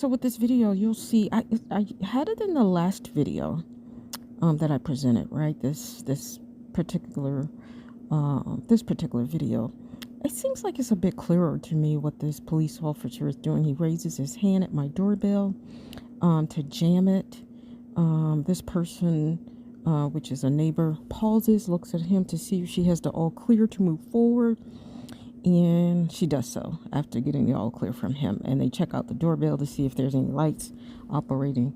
So with this video, you'll see I had it in the last video that I presented, right? This particular video. It seems like it's a bit clearer to me what this police officer is doing. He raises his hand at my doorbell to jam it. This person, which is a neighbor, pauses, looks at him to see if she has the all clear to move forward. And she does so after getting the all clear from him. And they check out the doorbell to see if there's any lights operating.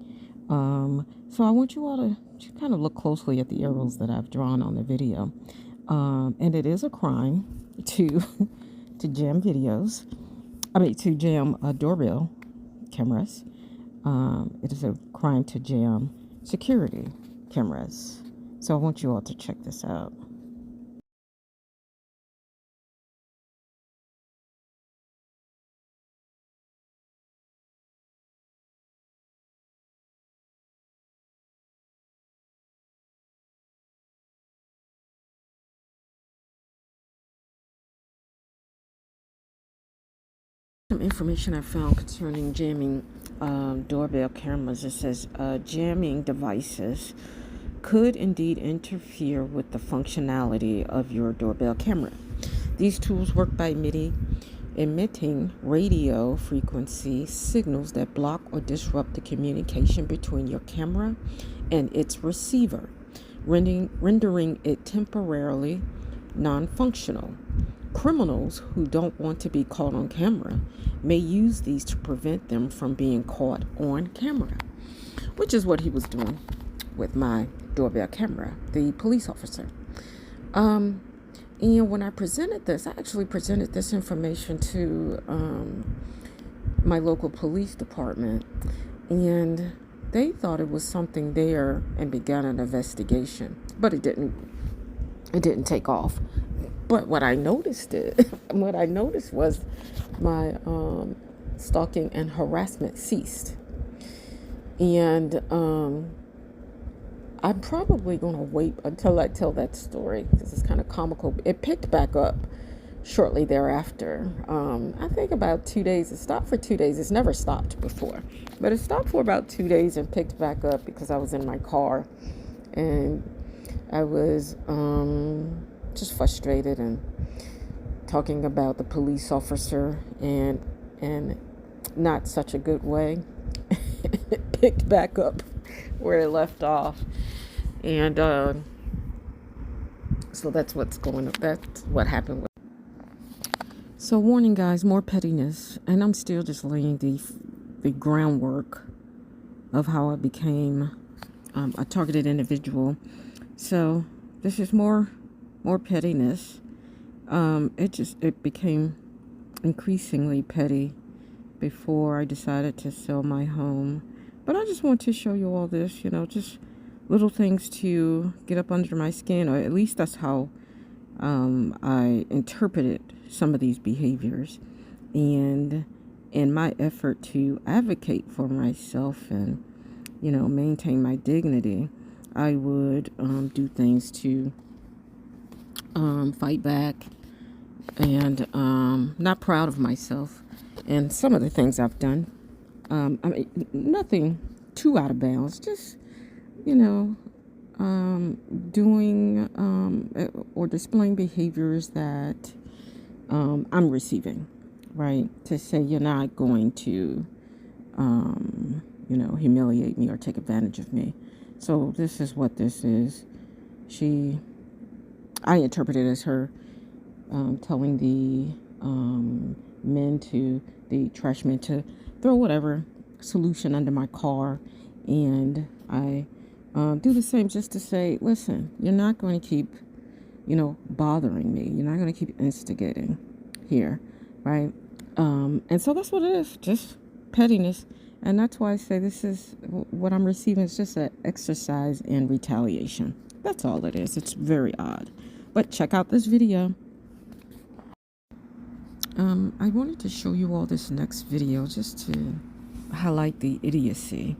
So I want you all to kind of look closely at the arrows that I've drawn on the video. And it is a crime to jam to jam doorbell cameras. It is a crime to jam security cameras. So I want you all to check this out. Some information I found concerning jamming doorbell cameras. It says jamming devices could indeed interfere with the functionality of your doorbell camera. These tools work by emitting radio frequency signals that block or disrupt the communication between your camera and its receiver, rendering it temporarily non-functional. Criminals who don't want to be caught on camera may use these to prevent them from being caught on camera, which is what he was doing with my doorbell camera, the police officer. And when I presented this, I actually presented this information to my local police department, and they thought it was something there and began an investigation, but it didn't take off. But what I noticed was my stalking and harassment ceased. And I'm probably going to wait until I tell that story because it's kind of comical. It picked back up shortly thereafter. I think about 2 days. It stopped for 2 days. It's never stopped before. But it stopped for about 2 days and picked back up because I was in my car. And I was just frustrated and talking about the police officer and not such a good way. It picked back up where it left off, and so that's what's going on. That's what happened with. So warning, guys, more pettiness, and I'm still just laying the groundwork of how I became a targeted individual. So this is more pettiness. It became increasingly petty before I decided to sell my home. But I just want to show you all this, just little things to get up under my skin, or at least that's how I interpreted some of these behaviors. And in my effort to advocate for myself and, maintain my dignity, I would do things to fight back, and not proud of myself and some of the things I've done. Nothing too out of bounds, just doing or displaying behaviors that I'm receiving, right? To say you're not going to humiliate me or take advantage of me. So this is what this is. I interpret it as her telling the trash men to throw whatever solution under my car, and I do the same just to say, listen, you're not going to keep, bothering me. You're not going to keep instigating here, right? And so that's what it is, just pettiness. And that's why I say this is what I'm receiving is just an exercise in retaliation. That's all it is. It's very odd. But check out this video. I wanted to show you all this next video just to highlight the idiocy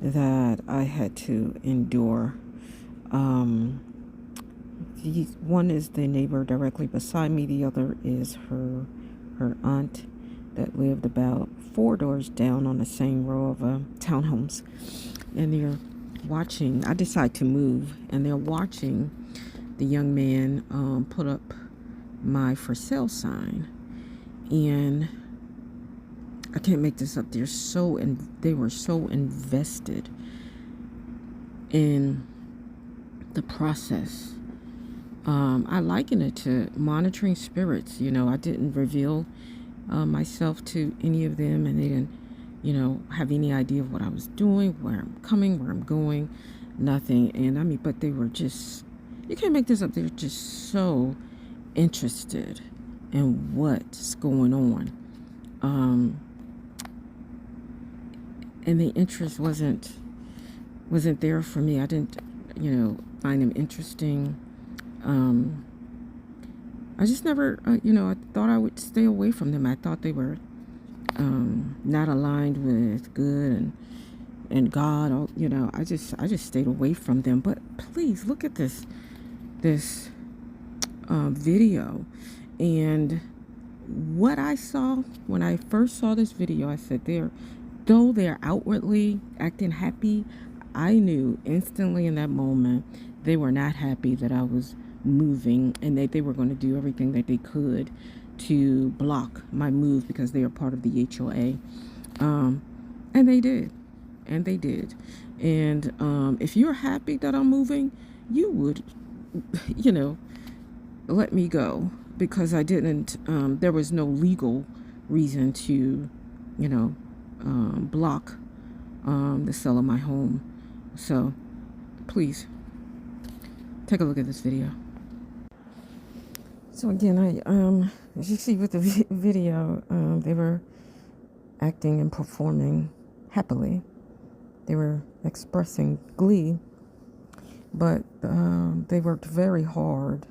that I had to endure. One is the neighbor directly beside me. The other is her aunt that lived about 4 doors down on the same row of townhomes, and they're watching. I decide to move, and they're watching the young man put up my for sale sign. And I can't make this up. They were so invested in the process. I liken it to monitoring spirits. I didn't reveal myself to any of them, and they didn't, have any idea of what I was doing, where I'm coming, where I'm going, nothing. And but they were just, you can't make this up. They're just so interested in what's going on. And the interest wasn't there for me. I didn't, find them interesting. I just never, I thought I would stay away from them. I thought they were not aligned with good and God. Or, I just stayed away from them. But please look at this video. And what I saw when I first saw this video, I said, though they're outwardly acting happy, I knew instantly in that moment they were not happy that I was moving, and that they were going to do everything that they could to block my move because they are part of the HOA. And they did. And if you're happy that I'm moving, you would, let me go, because I didn't, there was no legal reason to, block the sale of my home. So please take a look at this video. So again, as you see with the video, they were acting and performing happily. They were expressing glee, but they worked very hard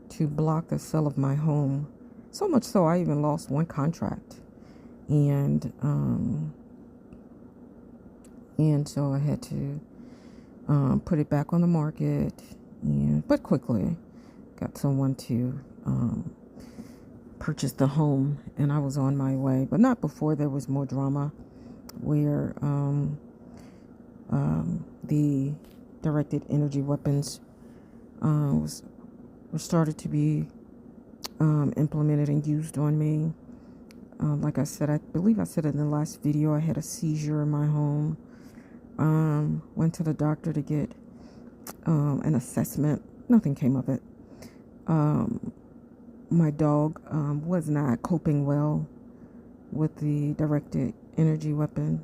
to block the sale of my home. So much so, I even lost one contract, and so I had to put it back on the market, but quickly got someone to purchase the home, and I was on my way, but not before there was more drama, where the directed energy weapons were started to be implemented and used on me. Like I said, I believe I said in the last video, I had a seizure in my home. Went to the doctor to get an assessment. Nothing came of it. My dog was not coping well with the directed energy weapon.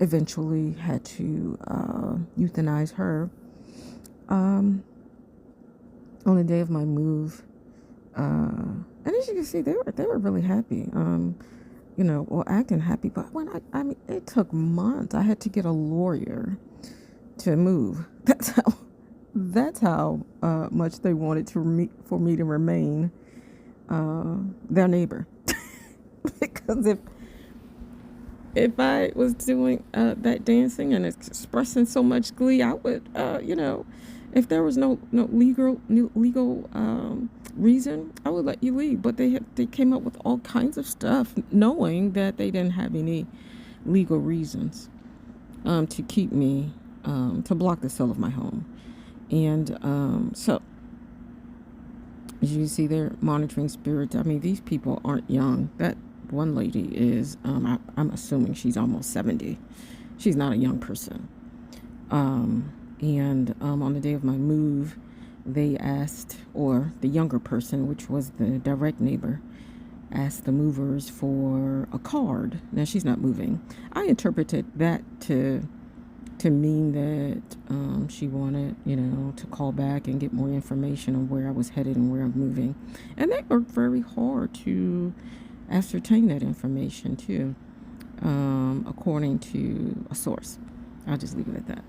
Eventually had to euthanize her. On the day of my move, and as you can see, they were really happy. Acting happy. But when it took months. I had to get a lawyer to move. That's how much they wanted for me to remain their neighbor. Because if I was doing that dancing and expressing so much glee, I would, if there was no legal reason, I would let you leave. But they came up with all kinds of stuff, knowing that they didn't have any legal reasons to keep me, to block the sale of my home. And so, as you see, they're monitoring spirits. These people aren't young. That one lady is, I'm assuming she's almost 70. She's not a young person. And on the day of my move, they asked, or the younger person, which was the direct neighbor, asked the movers for a card. Now, she's not moving. I interpreted that to mean that she wanted, to call back and get more information on where I was headed and where I'm moving. And they worked very hard to ascertain that information too, according to a source. I'll just leave it at that.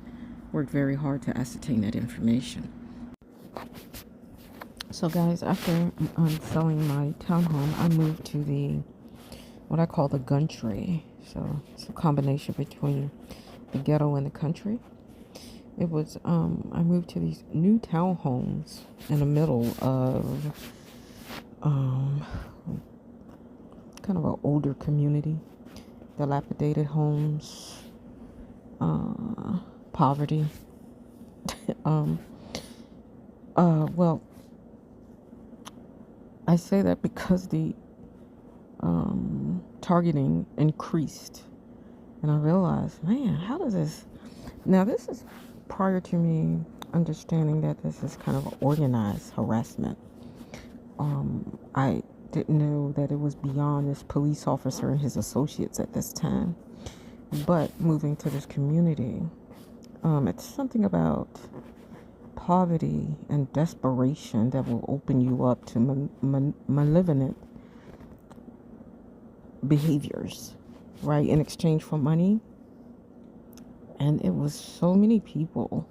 Worked very hard to ascertain that information. So guys, after selling my townhome, I moved to what I call the country. So it's a combination between the ghetto and the country. It was, I moved to these new townhomes in the middle of kind of an older community, dilapidated homes, poverty. um, well, I say that because the targeting increased, and I realized, man, how does this? Now, this is prior to me understanding that this is kind of organized harassment. I didn't know that it was beyond this police officer and his associates at this time. But moving to this community, it's something about poverty and desperation that will open you up to malevolent behaviors, right, in exchange for money. And it was so many people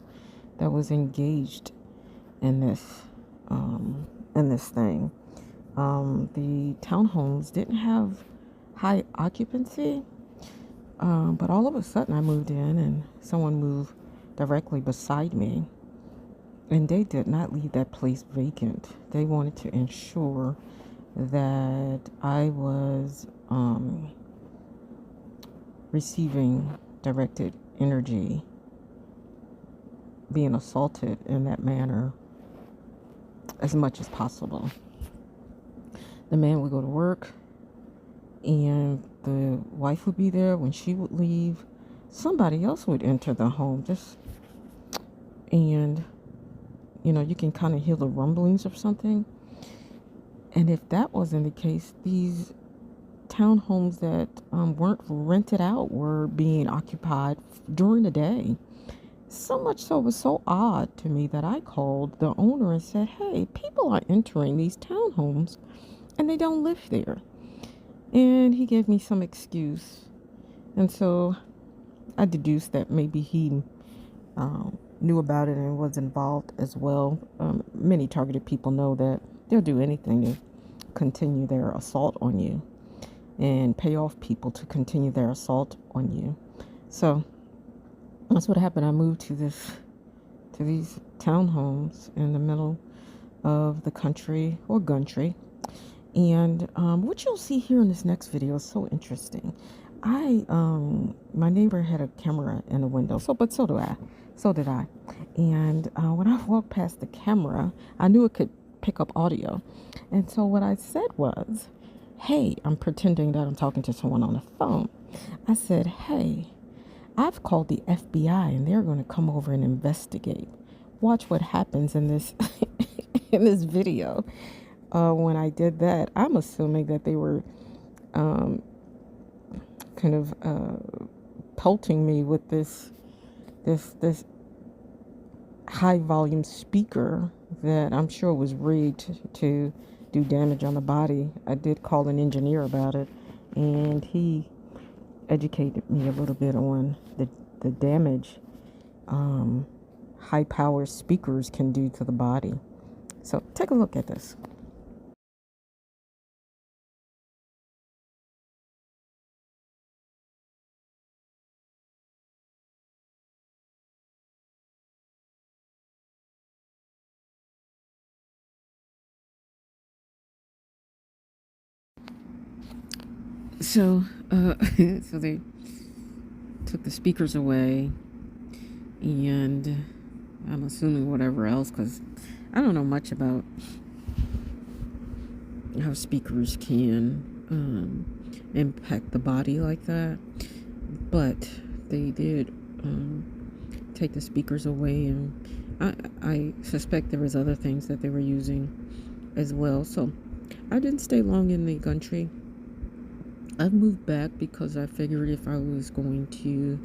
that was engaged in this thing. The townhomes didn't have high occupancy, but all of a sudden I moved in and someone moved directly beside me, and they did not leave that place vacant. They wanted to ensure that I was receiving directed energy, being assaulted in that manner as much as possible. The man would go to work and the wife would be there. When she would leave, somebody else would enter the home. And you can kind of hear the rumblings of something. And if that wasn't the case, these townhomes that weren't rented out were being occupied during the day. So much so, it was so odd to me that I called the owner and said, hey, people are entering these townhomes and they don't live there. And he gave me some excuse. And so I deduced that maybe he knew about it and was involved as well. Many targeted people know that they'll do anything to continue their assault on you and pay off people to continue their assault on you. So that's what happened. I moved to these townhomes in the middle of the country or country. And what you'll see here in this next video is so interesting. My neighbor had a camera in the window, so did I. And when I walked past the camera, I knew it could pick up audio. And so what I said was, hey, I'm pretending that I'm talking to someone on the phone. I said, hey, I've called the FBI and they're going to come over and investigate. Watch what happens in this in this video. When I did that, I'm assuming that they were kind of pelting me with this high volume speaker that I'm sure was rigged to do damage on the body. I did call an engineer about it, and he educated me a little bit on the damage high power speakers can do to the body. So take a look at this. So, so they took the speakers away, and I'm assuming whatever else, because I don't know much about how speakers can impact the body like that, but they did take the speakers away, and I suspect there was other things that they were using as well. So I didn't stay long in the country. I've moved back because I figured if I was going to,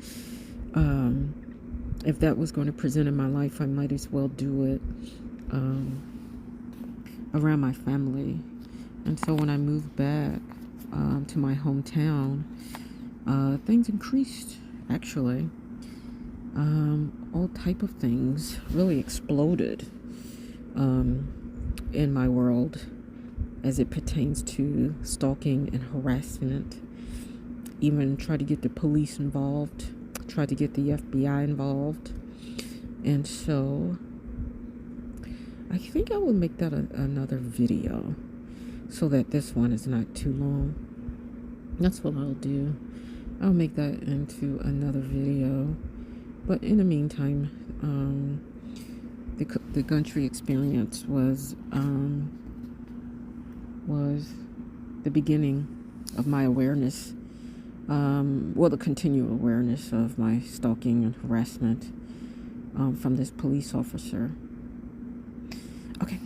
if that was going to present in my life, I might as well do it around my family. And so when I moved back to my hometown, things increased, actually. All type of things really exploded in my world as it pertains to stalking and harassment. Even tried to get the police involved, tried to get the FBI involved. And so I think I will make that another video so that this one is not too long. That's what I'll do. I'll make that into another video. But in the meantime, the country experience was the beginning of my awareness. The continual awareness of my stalking and harassment from this police officer. Okay.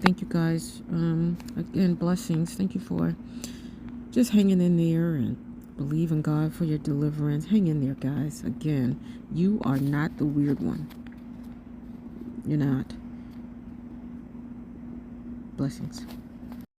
Thank you guys. Again, blessings. Thank you for just hanging in there and believe in God for your deliverance. Hang in there, guys. Again, you are not the weird one. You're not. Blessings.